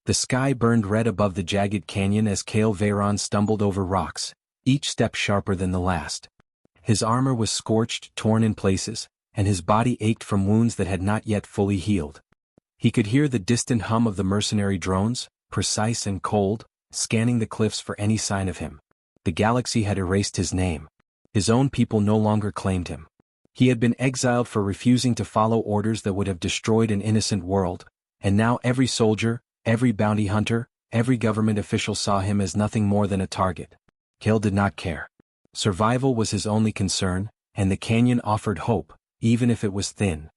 The sky burned red above the jagged canyon as Kale Veyron stumbled over rocks, each step sharper than the last. His armor was scorched, torn in places, and his body ached from wounds that had not yet fully healed. He could hear the distant hum of the mercenary drones, precise and cold, scanning the cliffs for any sign of him. The galaxy had erased his name. His own people no longer claimed him. He had been exiled for refusing to follow orders that would have destroyed an innocent world, and now every soldier, every bounty hunter, every government official saw him as nothing more than a target. Kale did not care. Survival was his only concern, and the canyon offered hope, even if it was thin.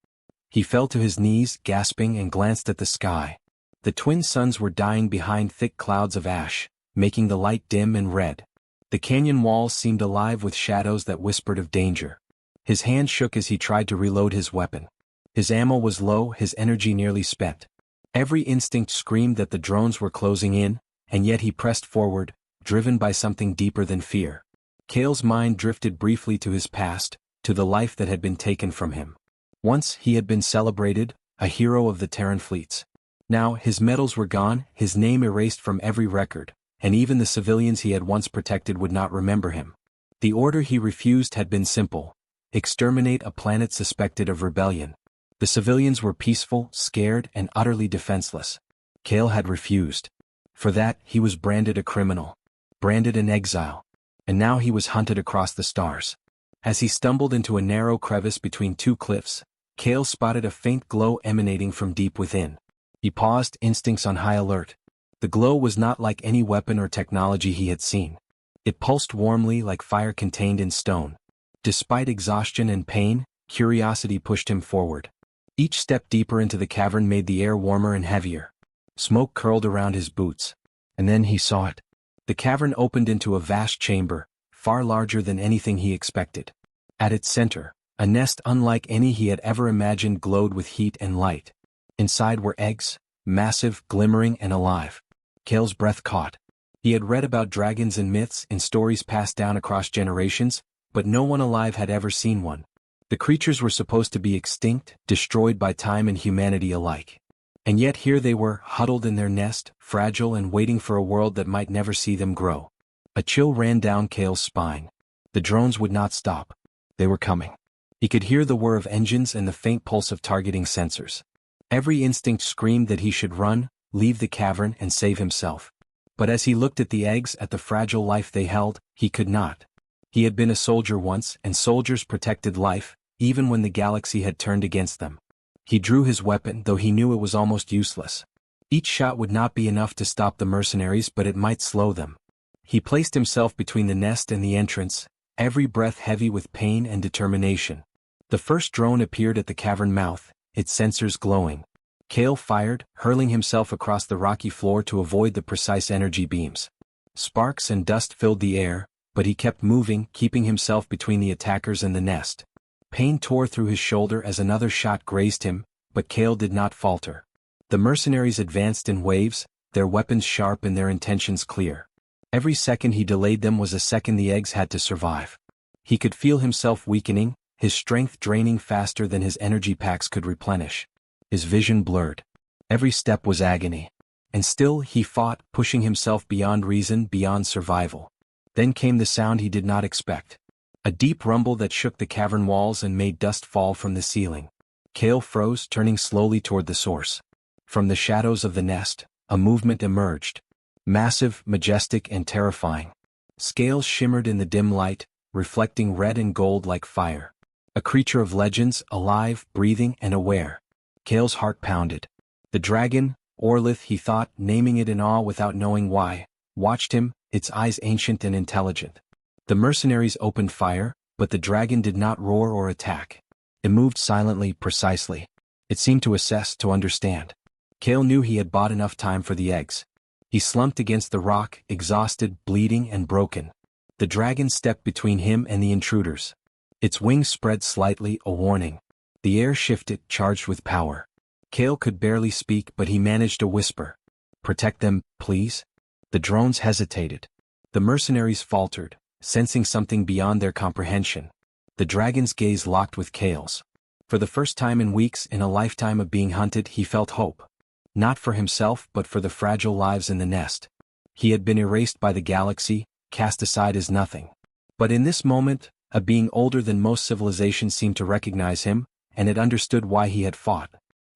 He fell to his knees, gasping, and glanced at the sky. The twin suns were dying behind thick clouds of ash, making the light dim and red. The canyon walls seemed alive with shadows that whispered of danger. His hand shook as he tried to reload his weapon. His ammo was low, his energy nearly spent. Every instinct screamed that the drones were closing in, and yet he pressed forward, driven by something deeper than fear. Kale's mind drifted briefly to his past, to the life that had been taken from him. Once he had been celebrated, a hero of the Terran fleets. Now his medals were gone, his name erased from every record, and even the civilians he had once protected would not remember him. The order he refused had been simple: exterminate a planet suspected of rebellion. The civilians were peaceful, scared, and utterly defenseless. Kale had refused. For that, he was branded a criminal. Branded an exile. And now he was hunted across the stars. As he stumbled into a narrow crevice between two cliffs, Kale spotted a faint glow emanating from deep within. He paused, instincts on high alert. The glow was not like any weapon or technology he had seen. It pulsed warmly like fire contained in stone. Despite exhaustion and pain, curiosity pushed him forward. Each step deeper into the cavern made the air warmer and heavier. Smoke curled around his boots. And then he saw it. The cavern opened into a vast chamber, far larger than anything he expected. At its center, a nest unlike any he had ever imagined glowed with heat and light. Inside were eggs, massive, glimmering, and alive. Kale's breath caught. He had read about dragons in myths and stories passed down across generations, but no one alive had ever seen one. The creatures were supposed to be extinct, destroyed by time and humanity alike. And yet here they were, huddled in their nest, fragile and waiting for a world that might never see them grow. A chill ran down Kale's spine. The drones would not stop. They were coming. He could hear the whir of engines and the faint pulse of targeting sensors. Every instinct screamed that he should run, leave the cavern, and save himself. But as he looked at the eggs, at the fragile life they held, he could not. He had been a soldier once, and soldiers protected life, even when the galaxy had turned against them. He drew his weapon, though he knew it was almost useless. Each shot would not be enough to stop the mercenaries, but it might slow them. He placed himself between the nest and the entrance, every breath heavy with pain and determination. The first drone appeared at the cavern mouth, its sensors glowing. Kale fired, hurling himself across the rocky floor to avoid the precise energy beams. Sparks and dust filled the air, but he kept moving, keeping himself between the attackers and the nest. Pain tore through his shoulder as another shot grazed him, but Kale did not falter. The mercenaries advanced in waves, their weapons sharp and their intentions clear. Every second he delayed them was a second the eggs had to survive. He could feel himself weakening, his strength draining faster than his energy packs could replenish. His vision blurred. Every step was agony. And still he fought, pushing himself beyond reason, beyond survival. Then came the sound he did not expect. A deep rumble that shook the cavern walls and made dust fall from the ceiling. Kale froze, turning slowly toward the source. From the shadows of the nest, a movement emerged. Massive, majestic, and terrifying. Scales shimmered in the dim light, reflecting red and gold like fire. A creature of legends, alive, breathing, and aware. Kale's heart pounded. The dragon, Orlith, he thought, naming it in awe without knowing why, watched him, its eyes ancient and intelligent. The mercenaries opened fire, but the dragon did not roar or attack. It moved silently, precisely. It seemed to assess, to understand. Kale knew he had bought enough time for the eggs. He slumped against the rock, exhausted, bleeding, and broken. The dragon stepped between him and the intruders. Its wings spread slightly, a warning. The air shifted, charged with power. Kale could barely speak, but he managed a whisper. "Protect them, please." The drones hesitated. The mercenaries faltered, sensing something beyond their comprehension. The dragon's gaze locked with Kale's. For the first time in weeks, in a lifetime of being hunted, he felt hope. Not for himself but for the fragile lives in the nest. He had been erased by the galaxy, cast aside as nothing. But in this moment, a being older than most civilizations seemed to recognize him, and it understood why he had fought.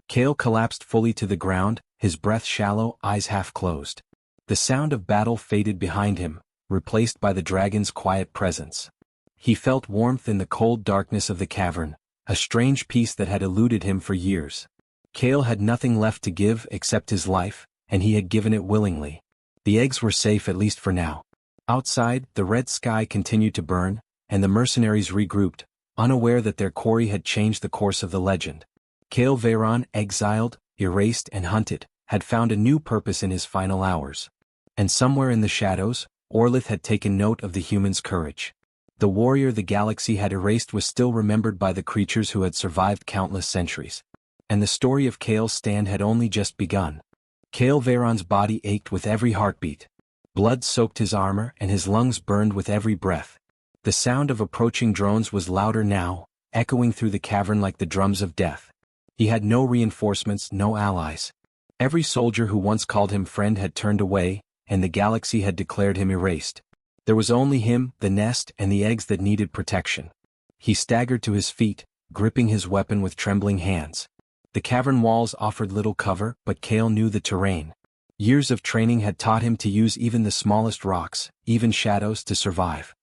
Kale collapsed fully to the ground, his breath shallow, eyes half closed. The sound of battle faded behind him, replaced by the dragon's quiet presence. He felt warmth in the cold darkness of the cavern, a strange peace that had eluded him for years. Kale had nothing left to give except his life, and he had given it willingly. The eggs were safe at least for now. Outside, the red sky continued to burn, and the mercenaries regrouped, unaware that their quarry had changed the course of the legend. Kale Veyron, exiled, erased and hunted, had found a new purpose in his final hours. And somewhere in the shadows, Orlith had taken note of the human's courage. The warrior the galaxy had erased was still remembered by the creatures who had survived countless centuries. And the story of Kale's stand had only just begun. Kale Veyron's body ached with every heartbeat. Blood soaked his armor and his lungs burned with every breath. The sound of approaching drones was louder now, echoing through the cavern like the drums of death. He had no reinforcements, no allies. Every soldier who once called him friend had turned away, and the galaxy had declared him erased. There was only him, the nest, and the eggs that needed protection. He staggered to his feet, gripping his weapon with trembling hands. The cavern walls offered little cover, but Kale knew the terrain. Years of training had taught him to use even the smallest rocks, even shadows, to survive.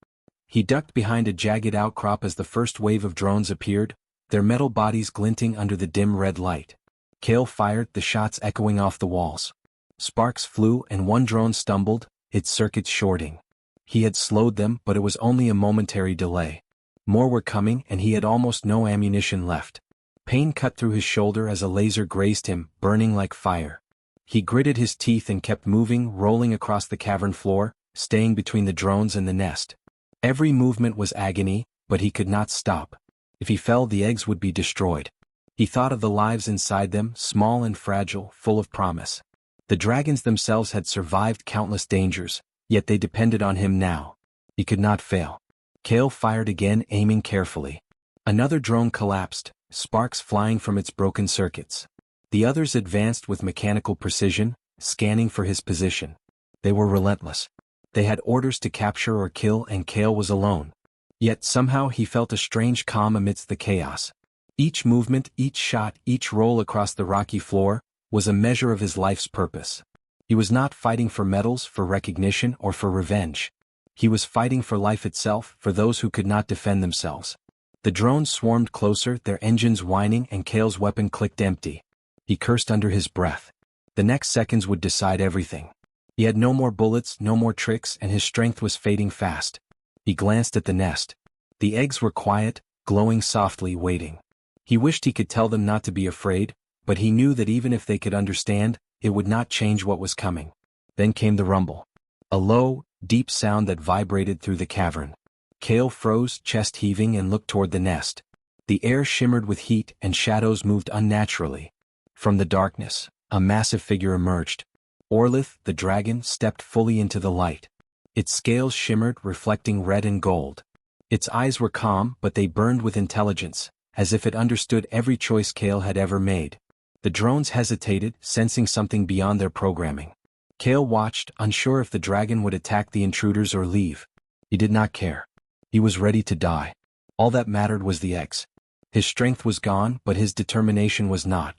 He ducked behind a jagged outcrop as the first wave of drones appeared, their metal bodies glinting under the dim red light. Kale fired, the shots echoing off the walls. Sparks flew and one drone stumbled, its circuits shorting. He had slowed them, but it was only a momentary delay. More were coming and he had almost no ammunition left. Pain cut through his shoulder as a laser grazed him, burning like fire. He gritted his teeth and kept moving, rolling across the cavern floor, staying between the drones and the nest. Every movement was agony, but he could not stop. If he fell, the eggs would be destroyed. He thought of the lives inside them, small and fragile, full of promise. The dragons themselves had survived countless dangers, yet they depended on him now. He could not fail. Kale fired again, aiming carefully. Another drone collapsed, sparks flying from its broken circuits. The others advanced with mechanical precision, scanning for his position. They were relentless. They had orders to capture or kill, and Kale was alone. Yet somehow he felt a strange calm amidst the chaos. Each movement, each shot, each roll across the rocky floor, was a measure of his life's purpose. He was not fighting for medals, for recognition, or for revenge. He was fighting for life itself, for those who could not defend themselves. The drones swarmed closer, their engines whining, and Kale's weapon clicked empty. He cursed under his breath. The next seconds would decide everything. He had no more bullets, no more tricks, and his strength was fading fast. He glanced at the nest. The eggs were quiet, glowing softly, waiting. He wished he could tell them not to be afraid, but he knew that even if they could understand, it would not change what was coming. Then came the rumble. A low, deep sound that vibrated through the cavern. Kale froze, chest heaving, and looked toward the nest. The air shimmered with heat and shadows moved unnaturally. From the darkness, a massive figure emerged. Orlith, the dragon, stepped fully into the light. Its scales shimmered, reflecting red and gold. Its eyes were calm, but they burned with intelligence, as if it understood every choice Kale had ever made. The drones hesitated, sensing something beyond their programming. Kale watched, unsure if the dragon would attack the intruders or leave. He did not care. He was ready to die. All that mattered was the eggs. His strength was gone, but his determination was not.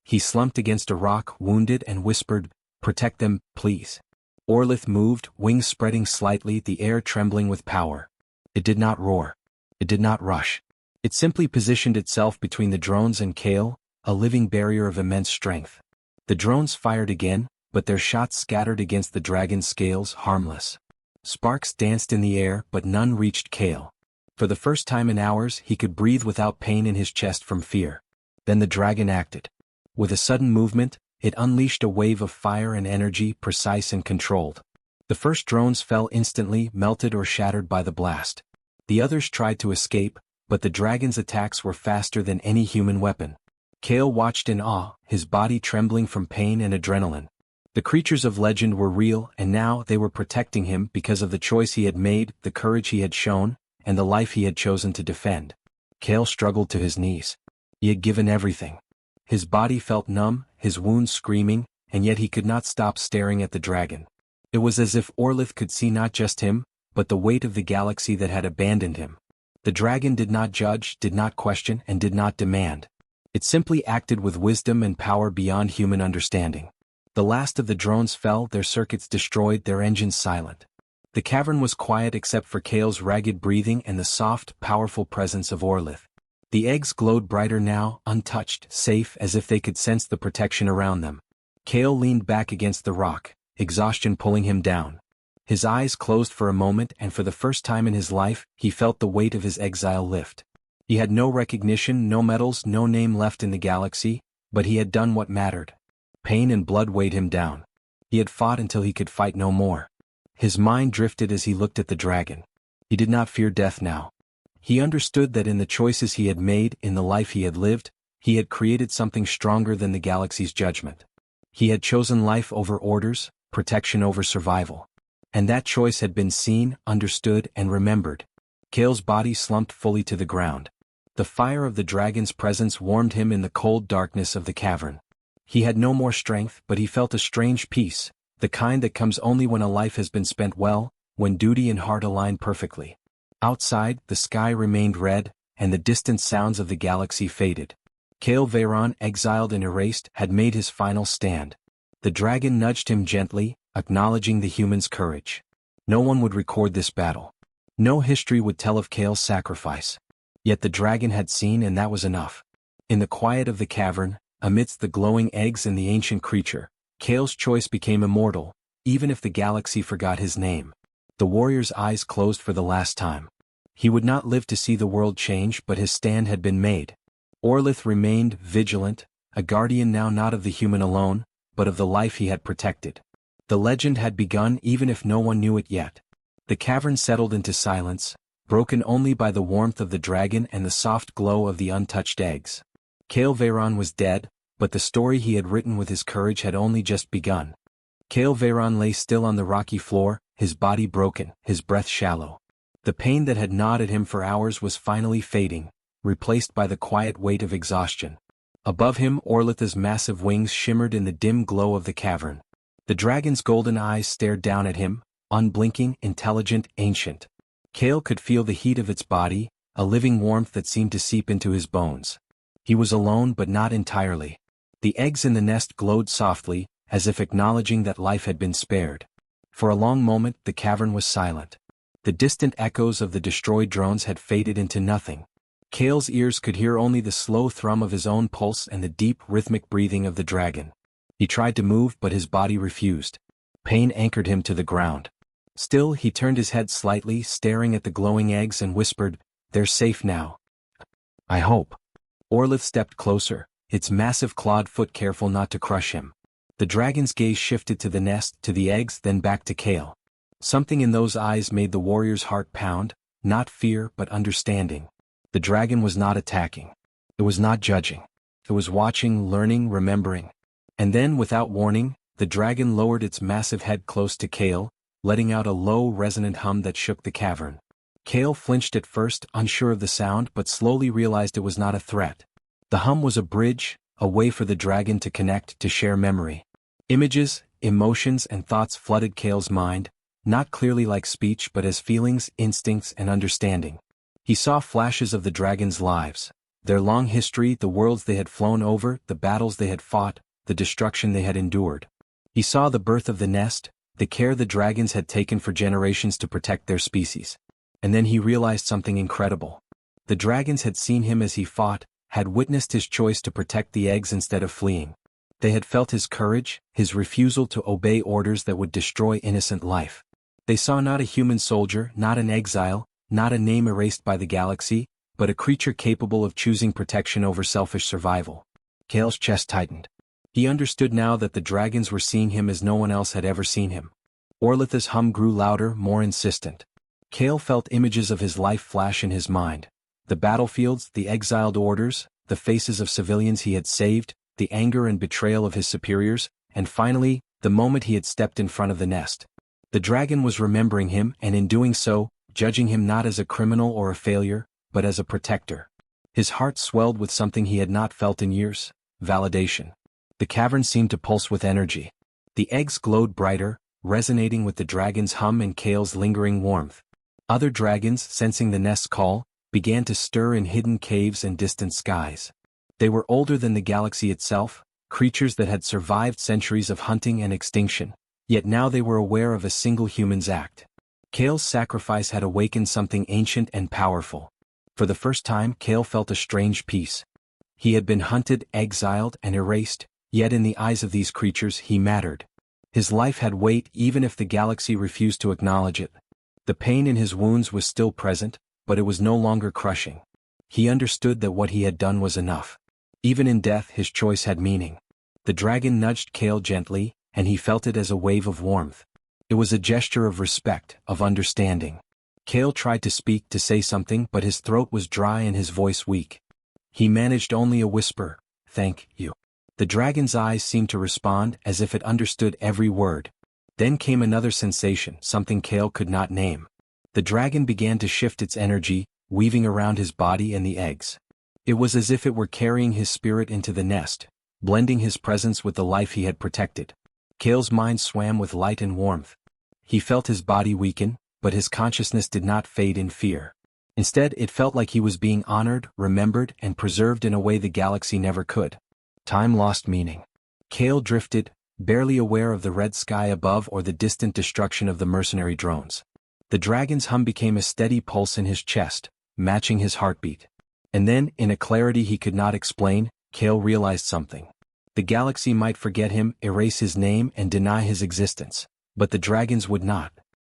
He slumped against a rock, wounded, and whispered, "Protect them, please." Orlith moved, wings spreading slightly, the air trembling with power. It did not roar. It did not rush. It simply positioned itself between the drones and Kale, a living barrier of immense strength. The drones fired again, but their shots scattered against the dragon's scales, harmless. Sparks danced in the air, but none reached Kale. For the first time in hours, he could breathe without pain in his chest from fear. Then the dragon acted. With a sudden movement, it unleashed a wave of fire and energy, precise and controlled. The first drones fell instantly, melted or shattered by the blast. The others tried to escape, but the dragon's attacks were faster than any human weapon. Kale watched in awe, his body trembling from pain and adrenaline. The creatures of legend were real, and now they were protecting him because of the choice he had made, the courage he had shown, and the life he had chosen to defend. Kale struggled to his knees. He had given everything. His body felt numb, his wounds screaming, and yet he could not stop staring at the dragon. It was as if Orlith could see not just him, but the weight of the galaxy that had abandoned him. The dragon did not judge, did not question, and did not demand. It simply acted with wisdom and power beyond human understanding. The last of the drones fell, their circuits destroyed, their engines silent. The cavern was quiet except for Kale's ragged breathing and the soft, powerful presence of Orlith. The eggs glowed brighter now, untouched, safe, as if they could sense the protection around them. Kale leaned back against the rock, exhaustion pulling him down. His eyes closed for a moment, and for the first time in his life, he felt the weight of his exile lift. He had no recognition, no medals, no name left in the galaxy, but he had done what mattered. Pain and blood weighed him down. He had fought until he could fight no more. His mind drifted as he looked at the dragon. He did not fear death now. He understood that in the choices he had made, in the life he had lived, he had created something stronger than the galaxy's judgment. He had chosen life over orders, protection over survival. And that choice had been seen, understood, and remembered. Kale's body slumped fully to the ground. The fire of the dragon's presence warmed him in the cold darkness of the cavern. He had no more strength, but he felt a strange peace, the kind that comes only when a life has been spent well, when duty and heart align perfectly. Outside, the sky remained red, and the distant sounds of the galaxy faded. Kale Veyron, exiled and erased, had made his final stand. The dragon nudged him gently, acknowledging the human's courage. No one would record this battle. No history would tell of Kale's sacrifice. Yet the dragon had seen, and that was enough. In the quiet of the cavern, amidst the glowing eggs and the ancient creature, Kale's choice became immortal, even if the galaxy forgot his name. The warrior's eyes closed for the last time. He would not live to see the world change, but his stand had been made. Orlith remained vigilant, a guardian now not of the human alone, but of the life he had protected. The legend had begun even if no one knew it yet. The cavern settled into silence, broken only by the warmth of the dragon and the soft glow of the untouched eggs. Kale Veyron was dead, but the story he had written with his courage had only just begun. Kale Veyron lay still on the rocky floor, his body broken, his breath shallow. The pain that had gnawed at him for hours was finally fading, replaced by the quiet weight of exhaustion. Above him, Orlith's massive wings shimmered in the dim glow of the cavern. The dragon's golden eyes stared down at him, unblinking, intelligent, ancient. Kale could feel the heat of its body, a living warmth that seemed to seep into his bones. He was alone but not entirely. The eggs in the nest glowed softly, as if acknowledging that life had been spared. For a long moment the cavern was silent. The distant echoes of the destroyed drones had faded into nothing. Kale's ears could hear only the slow thrum of his own pulse and the deep, rhythmic breathing of the dragon. He tried to move, but his body refused. Pain anchored him to the ground. Still, he turned his head slightly, staring at the glowing eggs, and whispered, "They're safe now. I hope." Orlith stepped closer, its massive clawed foot careful not to crush him. The dragon's gaze shifted to the nest, to the eggs, then back to Kale. Something in those eyes made the warrior's heart pound, not fear but understanding. The dragon was not attacking. It was not judging. It was watching, learning, remembering. And then, without warning, the dragon lowered its massive head close to Kale, letting out a low, resonant hum that shook the cavern. Kale flinched at first, unsure of the sound, but slowly realized it was not a threat. The hum was a bridge, a way for the dragon to connect, to share memory. Images, emotions, and thoughts flooded Kale's mind, not clearly like speech but as feelings, instincts, and understanding. He saw flashes of the dragon's lives, their long history, the worlds they had flown over, the battles they had fought, the destruction they had endured. He saw the birth of the nest, the care the dragons had taken for generations to protect their species. And then he realized something incredible. The dragons had seen him as he fought, had witnessed his choice to protect the eggs instead of fleeing. They had felt his courage, his refusal to obey orders that would destroy innocent life. They saw not a human soldier, not an exile, not a name erased by the galaxy, but a creature capable of choosing protection over selfish survival. Kale's chest tightened. He understood now that the dragons were seeing him as no one else had ever seen him. Orlith's hum grew louder, more insistent. Kale felt images of his life flash in his mind. The battlefields, the exiled orders, the faces of civilians he had saved, the anger and betrayal of his superiors, and finally, the moment he had stepped in front of the nest. The dragon was remembering him, and in doing so, judging him not as a criminal or a failure, but as a protector. His heart swelled with something he had not felt in years, validation. The cavern seemed to pulse with energy. The eggs glowed brighter, resonating with the dragon's hum and Kale's lingering warmth. Other dragons, sensing the nest's call, began to stir in hidden caves and distant skies. They were older than the galaxy itself, creatures that had survived centuries of hunting and extinction, yet now they were aware of a single human's act. Kale's sacrifice had awakened something ancient and powerful. For the first time, Kale felt a strange peace. He had been hunted, exiled, and erased, yet in the eyes of these creatures he mattered. His life had weight even if the galaxy refused to acknowledge it. The pain in his wounds was still present, but it was no longer crushing. He understood that what he had done was enough. Even in death his choice had meaning. The dragon nudged Kale gently, and he felt it as a wave of warmth. It was a gesture of respect, of understanding. Kale tried to speak, to say something, but his throat was dry and his voice weak. He managed only a whisper, "Thank you." The dragon's eyes seemed to respond as if it understood every word. Then came another sensation, something Kale could not name. The dragon began to shift its energy, weaving around his body and the eggs. It was as if it were carrying his spirit into the nest, blending his presence with the life he had protected. Kale's mind swam with light and warmth. He felt his body weaken, but his consciousness did not fade in fear. Instead, it felt like he was being honored, remembered, and preserved in a way the galaxy never could. Time lost meaning. Kale drifted, barely aware of the red sky above or the distant destruction of the mercenary drones. The dragon's hum became a steady pulse in his chest, matching his heartbeat. And then, in a clarity he could not explain, Kale realized something. The galaxy might forget him, erase his name, and deny his existence, but the dragons would not.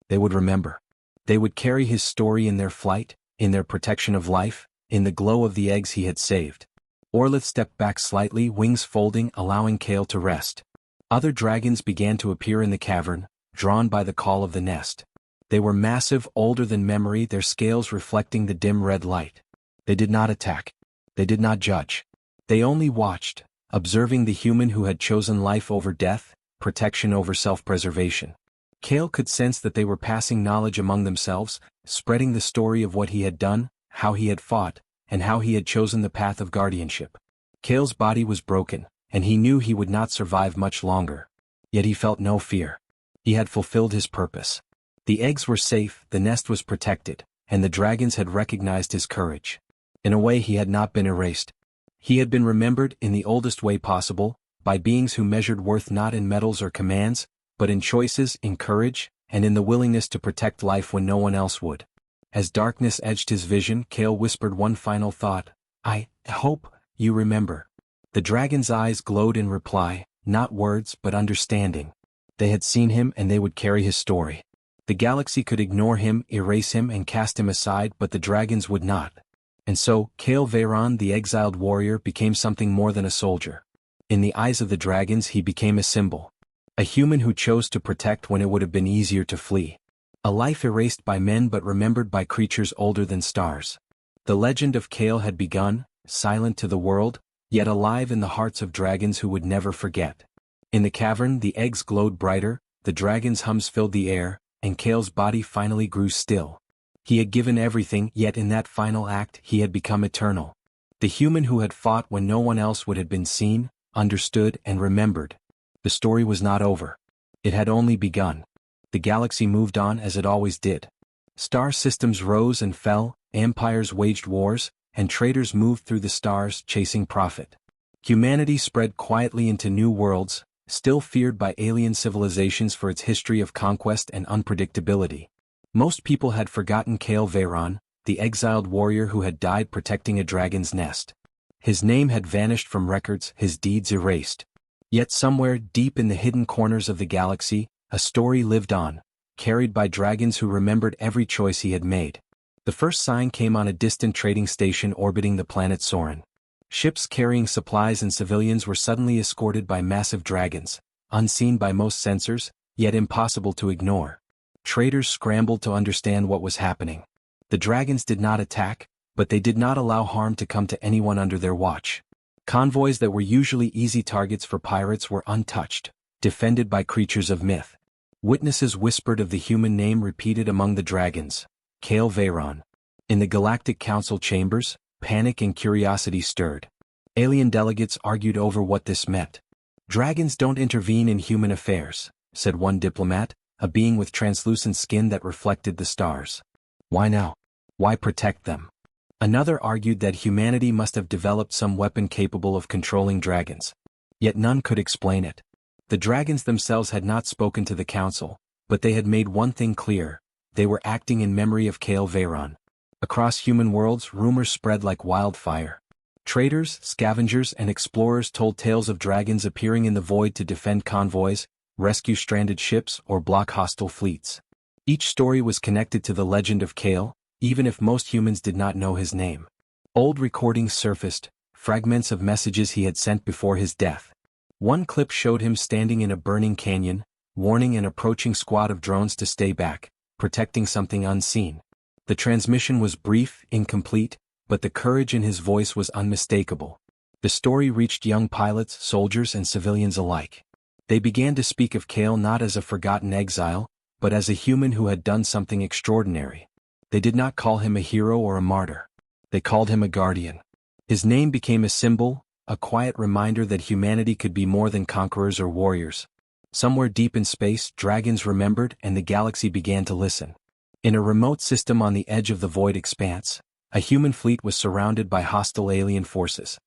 They would remember. They would carry his story in their flight, in their protection of life, in the glow of the eggs he had saved. Orlith stepped back slightly, wings folding, allowing Kale to rest. Other dragons began to appear in the cavern, drawn by the call of the nest. They were massive, older than memory, their scales reflecting the dim red light. They did not attack. They did not judge. They only watched, observing the human who had chosen life over death, protection over self-preservation. Kale could sense that they were passing knowledge among themselves, spreading the story of what he had done, how he had fought, and how he had chosen the path of guardianship. Kale's body was broken, and he knew he would not survive much longer. Yet he felt no fear. He had fulfilled his purpose. The eggs were safe, the nest was protected, and the dragons had recognized his courage. In a way he had not been erased. He had been remembered in the oldest way possible, by beings who measured worth not in medals or commands, but in choices, in courage, and in the willingness to protect life when no one else would. As darkness edged his vision, Kale whispered one final thought, "I hope you remember." The dragon's eyes glowed in reply, not words but understanding. They had seen him and they would carry his story. The galaxy could ignore him, erase him and cast him aside, but the dragons would not. And so, Kale Veyron, the exiled warrior, became something more than a soldier. In the eyes of the dragons he became a symbol. A human who chose to protect when it would have been easier to flee. A life erased by men but remembered by creatures older than stars. The legend of Kale had begun, silent to the world, yet alive in the hearts of dragons who would never forget. In the cavern the eggs glowed brighter, the dragon's hums filled the air, and Kale's body finally grew still. He had given everything, yet in that final act he had become eternal. The human who had fought when no one else would have been seen, understood, and remembered. The story was not over. It had only begun. The galaxy moved on as it always did. Star systems rose and fell, empires waged wars, and traders moved through the stars chasing profit. Humanity spread quietly into new worlds, still feared by alien civilizations for its history of conquest and unpredictability. Most people had forgotten Kale Veyron, the exiled warrior who had died protecting a dragon's nest. His name had vanished from records, his deeds erased. Yet somewhere deep in the hidden corners of the galaxy, a story lived on, carried by dragons who remembered every choice he had made. The first sign came on a distant trading station orbiting the planet Soren. Ships carrying supplies and civilians were suddenly escorted by massive dragons, unseen by most sensors, yet impossible to ignore. Traders scrambled to understand what was happening. The dragons did not attack, but they did not allow harm to come to anyone under their watch. Convoys that were usually easy targets for pirates were untouched, defended by creatures of myth. Witnesses whispered of the human name repeated among the dragons, Kale Veyron. In the Galactic Council chambers, panic and curiosity stirred. Alien delegates argued over what this meant. Dragons don't intervene in human affairs, said one diplomat, a being with translucent skin that reflected the stars. Why now? Why protect them? Another argued that humanity must have developed some weapon capable of controlling dragons. Yet none could explain it. The dragons themselves had not spoken to the council, but they had made one thing clear: they were acting in memory of Kael Veyron. Across human worlds, rumors spread like wildfire. Traders, scavengers, and explorers told tales of dragons appearing in the void to defend convoys, rescue stranded ships, or block hostile fleets. Each story was connected to the legend of Kael, even if most humans did not know his name. Old recordings surfaced, fragments of messages he had sent before his death. One clip showed him standing in a burning canyon, warning an approaching squad of drones to stay back, protecting something unseen. The transmission was brief, incomplete, but the courage in his voice was unmistakable. The story reached young pilots, soldiers, and civilians alike. They began to speak of Kael not as a forgotten exile, but as a human who had done something extraordinary. They did not call him a hero or a martyr. They called him a guardian. His name became a symbol, a quiet reminder that humanity could be more than conquerors or warriors. Somewhere deep in space, dragons remembered, and the galaxy began to listen. In a remote system on the edge of the void expanse, a human fleet was surrounded by hostile alien forces.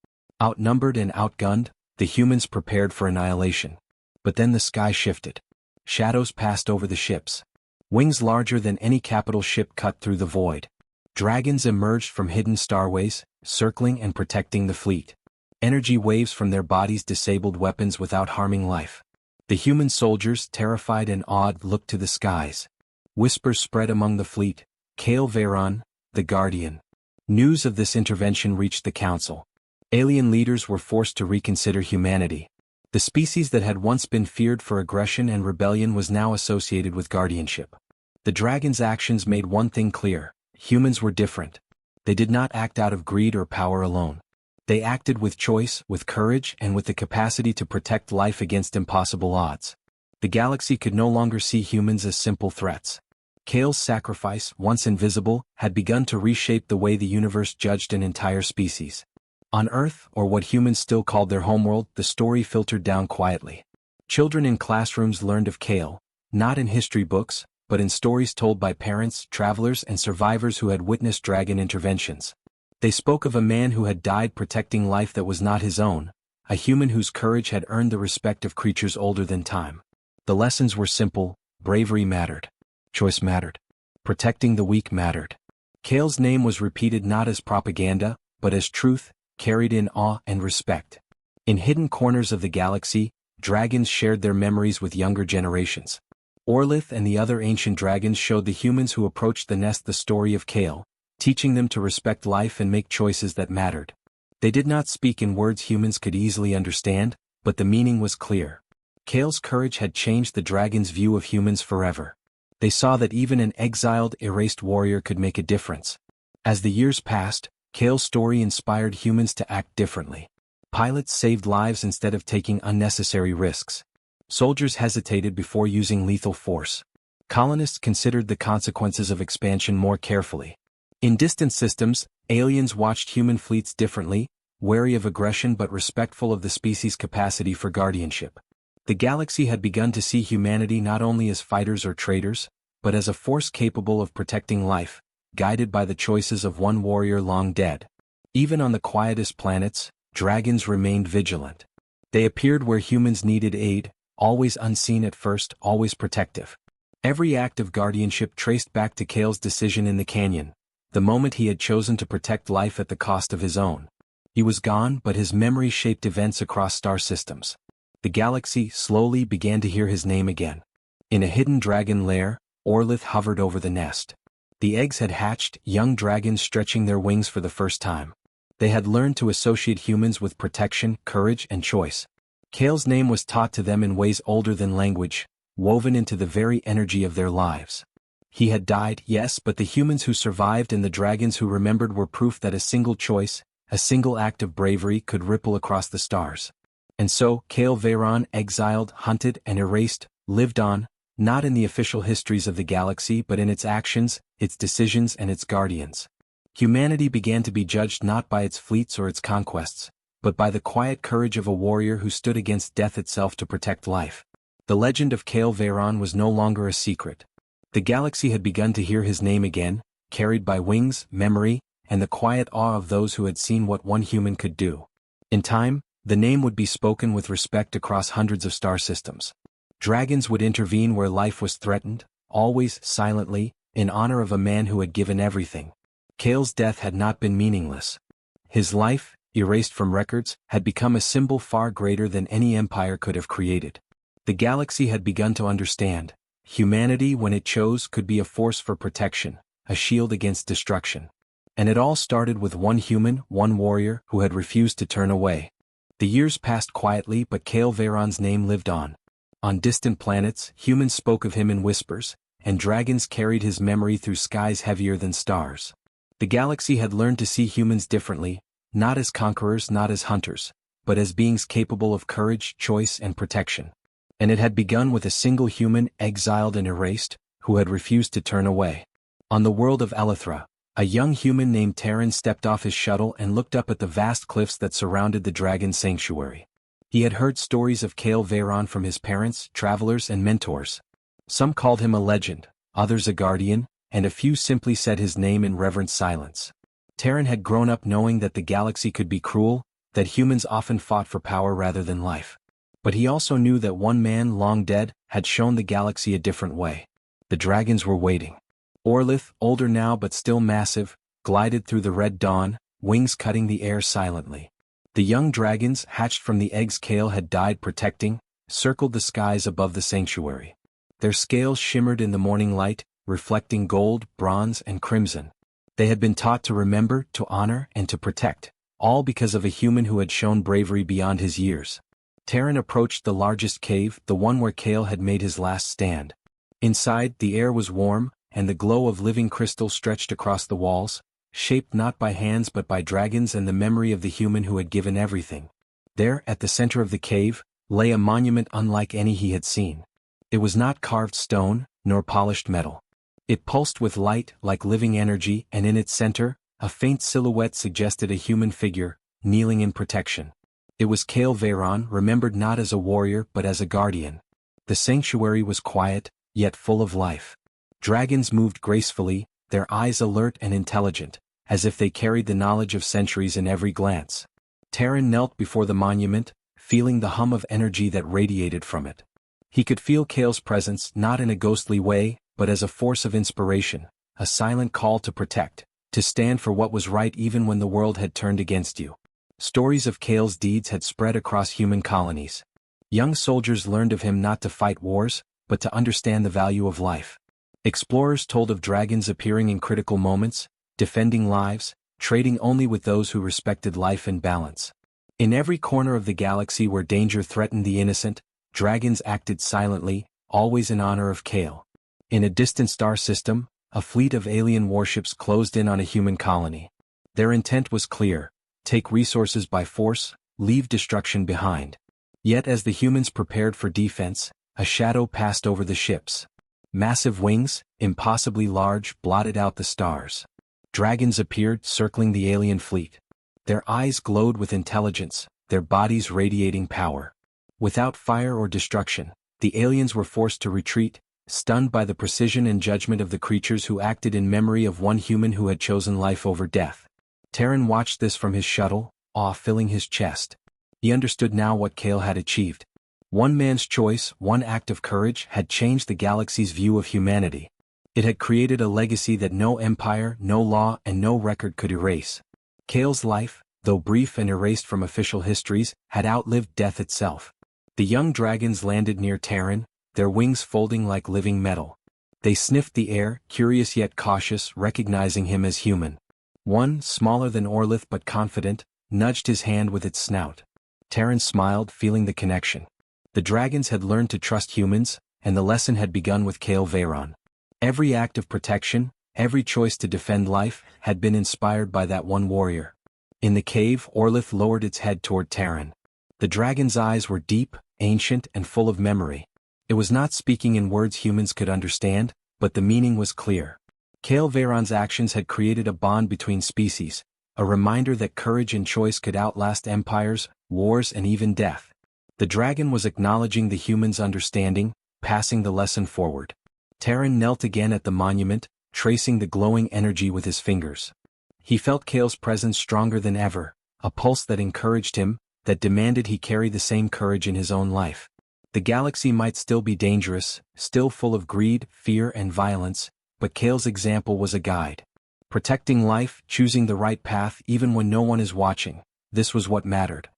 Outnumbered and outgunned, the humans prepared for annihilation. But then the sky shifted. Shadows passed over the ships. Wings larger than any capital ship cut through the void. Dragons emerged from hidden starways, circling and protecting the fleet. Energy waves from their bodies disabled weapons without harming life. The human soldiers, terrified and awed, looked to the skies. Whispers spread among the fleet: Kael Veyron, the Guardian. News of this intervention reached the council. Alien leaders were forced to reconsider humanity. The species that had once been feared for aggression and rebellion was now associated with guardianship. The dragon's actions made one thing clear: humans were different. They did not act out of greed or power alone. They acted with choice, with courage, and with the capacity to protect life against impossible odds. The galaxy could no longer see humans as simple threats. Kael's sacrifice, once invisible, had begun to reshape the way the universe judged an entire species. On Earth, or what humans still called their homeworld, the story filtered down quietly. Children in classrooms learned of Kael, not in history books, but in stories told by parents, travelers, and survivors who had witnessed dragon interventions. They spoke of a man who had died protecting life that was not his own, a human whose courage had earned the respect of creatures older than time. The lessons were simple: bravery mattered. Choice mattered. Protecting the weak mattered. Kael's name was repeated not as propaganda, but as truth, carried in awe and respect. In hidden corners of the galaxy, dragons shared their memories with younger generations. Orlith and the other ancient dragons showed the humans who approached the nest the story of Kael, teaching them to respect life and make choices that mattered. They did not speak in words humans could easily understand, but the meaning was clear. Kael's courage had changed the dragons' view of humans forever. They saw that even an exiled, erased warrior could make a difference. As the years passed, Kael's story inspired humans to act differently. Pilots saved lives instead of taking unnecessary risks. Soldiers hesitated before using lethal force. Colonists considered the consequences of expansion more carefully. In distant systems, aliens watched human fleets differently, wary of aggression but respectful of the species' capacity for guardianship. The galaxy had begun to see humanity not only as fighters or traders, but as a force capable of protecting life, guided by the choices of one warrior long dead. Even on the quietest planets, dragons remained vigilant. They appeared where humans needed aid, always unseen at first, always protective. Every act of guardianship traced back to Kael's decision in the canyon, the moment he had chosen to protect life at the cost of his own. He was gone, but his memory shaped events across star systems. The galaxy slowly began to hear his name again. In a hidden dragon lair, Orlith hovered over the nest. The eggs had hatched, young dragons stretching their wings for the first time. They had learned to associate humans with protection, courage, and choice. Kael's name was taught to them in ways older than language, woven into the very energy of their lives. He had died, yes, but the humans who survived and the dragons who remembered were proof that a single choice, a single act of bravery could ripple across the stars. And so, Kael Veyron, exiled, hunted, and erased, lived on, not in the official histories of the galaxy but in its actions, its decisions, and its guardians. Humanity began to be judged not by its fleets or its conquests, but by the quiet courage of a warrior who stood against death itself to protect life. The legend of Kael Veyron was no longer a secret. The galaxy had begun to hear his name again, carried by wings, memory, and the quiet awe of those who had seen what one human could do. In time, the name would be spoken with respect across hundreds of star systems. Dragons would intervene where life was threatened, always silently, in honor of a man who had given everything. Kael's death had not been meaningless. His life, erased from records, had become a symbol far greater than any empire could have created. The galaxy had begun to understand. Humanity, when it chose, could be a force for protection, a shield against destruction. And it all started with one human, one warrior, who had refused to turn away. The years passed quietly, but Kael Veyron's name lived on. On distant planets, humans spoke of him in whispers, and dragons carried his memory through skies heavier than stars. The galaxy had learned to see humans differently, not as conquerors, not as hunters, but as beings capable of courage, choice, and protection. And it had begun with a single human, exiled and erased, who had refused to turn away. On the world of Elithra, a young human named Terran stepped off his shuttle and looked up at the vast cliffs that surrounded the dragon sanctuary. He had heard stories of Kael Veyron from his parents, travelers, and mentors. Some called him a legend, others a guardian, and a few simply said his name in reverent silence. Terran had grown up knowing that the galaxy could be cruel, that humans often fought for power rather than life. But he also knew that one man, long dead, had shown the galaxy a different way. The dragons were waiting. Orlith, older now but still massive, glided through the red dawn, wings cutting the air silently. The young dragons, hatched from the eggs Kael had died protecting, circled the skies above the sanctuary. Their scales shimmered in the morning light, reflecting gold, bronze, and crimson. They had been taught to remember, to honor, and to protect, all because of a human who had shown bravery beyond his years. Terran approached the largest cave, the one where Kael had made his last stand. Inside, the air was warm, and the glow of living crystal stretched across the walls, shaped not by hands but by dragons and the memory of the human who had given everything. There, at the center of the cave, lay a monument unlike any he had seen. It was not carved stone, nor polished metal. It pulsed with light, like living energy, and in its center, a faint silhouette suggested a human figure, kneeling in protection. It was Kael Veyron, remembered not as a warrior but as a guardian. The sanctuary was quiet, yet full of life. Dragons moved gracefully, their eyes alert and intelligent, as if they carried the knowledge of centuries in every glance. Terran knelt before the monument, feeling the hum of energy that radiated from it. He could feel Kael's presence not in a ghostly way, but as a force of inspiration, a silent call to protect, to stand for what was right even when the world had turned against you. Stories of Kael's deeds had spread across human colonies. Young soldiers learned of him not to fight wars, but to understand the value of life. Explorers told of dragons appearing in critical moments, defending lives, trading only with those who respected life and balance. In every corner of the galaxy where danger threatened the innocent, dragons acted silently, always in honor of Kael. In a distant star system, a fleet of alien warships closed in on a human colony. Their intent was clear: take resources by force, leave destruction behind. Yet as the humans prepared for defense, a shadow passed over the ships. Massive wings, impossibly large, blotted out the stars. Dragons appeared, circling the alien fleet. Their eyes glowed with intelligence, their bodies radiating power. Without fire or destruction, the aliens were forced to retreat, stunned by the precision and judgment of the creatures who acted in memory of one human who had chosen life over death. Terran watched this from his shuttle, awe filling his chest. He understood now what Kael had achieved. One man's choice, one act of courage, had changed the galaxy's view of humanity. It had created a legacy that no empire, no law, and no record could erase. Kael's life, though brief and erased from official histories, had outlived death itself. The young dragons landed near Terran, their wings folding like living metal. They sniffed the air, curious yet cautious, recognizing him as human. One, smaller than Orlith but confident, nudged his hand with its snout. Terran smiled, feeling the connection. The dragons had learned to trust humans, and the lesson had begun with Kael Veyron. Every act of protection, every choice to defend life, had been inspired by that one warrior. In the cave, Orlith lowered its head toward Terran. The dragon's eyes were deep, ancient, and full of memory. It was not speaking in words humans could understand, but the meaning was clear. Kael Veyron's actions had created a bond between species, a reminder that courage and choice could outlast empires, wars and even death. The dragon was acknowledging the human's understanding, passing the lesson forward. Terran knelt again at the monument, tracing the glowing energy with his fingers. He felt Kale's presence stronger than ever, a pulse that encouraged him, that demanded he carry the same courage in his own life. The galaxy might still be dangerous, still full of greed, fear and violence, but Kale's example was a guide. Protecting life, choosing the right path even when no one is watching, this was what mattered.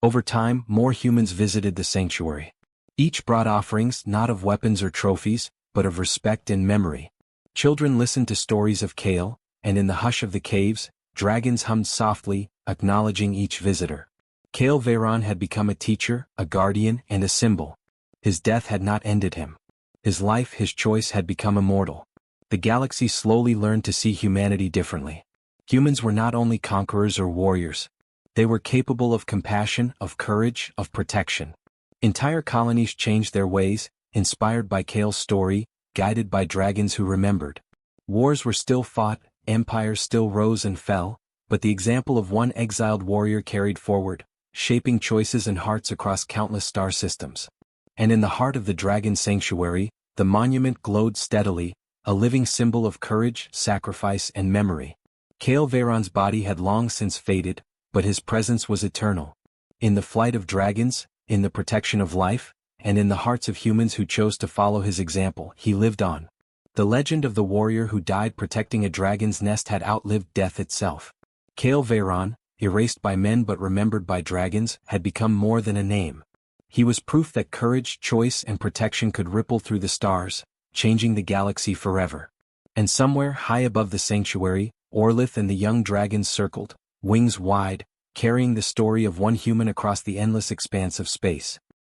Over time, more humans visited the sanctuary. Each brought offerings not of weapons or trophies, but of respect and memory. Children listened to stories of Kale, and in the hush of the caves, dragons hummed softly, acknowledging each visitor. Kale Veyron had become a teacher, a guardian, and a symbol. His death had not ended him. His life, his choice had become immortal. The galaxy slowly learned to see humanity differently. Humans were not only conquerors or warriors. They were capable of compassion, of courage, of protection. Entire colonies changed their ways, inspired by Kale's story, guided by dragons who remembered. Wars were still fought, empires still rose and fell, but the example of one exiled warrior carried forward, shaping choices and hearts across countless star systems. And in the heart of the dragon sanctuary, the monument glowed steadily, a living symbol of courage, sacrifice and memory. Kale Veyron's body had long since faded, but his presence was eternal. In the flight of dragons, in the protection of life, and in the hearts of humans who chose to follow his example, he lived on. The legend of the warrior who died protecting a dragon's nest had outlived death itself. Kale Veyron, erased by men but remembered by dragons, had become more than a name. He was proof that courage, choice and protection could ripple through the stars, changing the galaxy forever. And somewhere high above the sanctuary, Orlith and the young dragons circled, wings wide, carrying the story of one human across the endless expanse of space.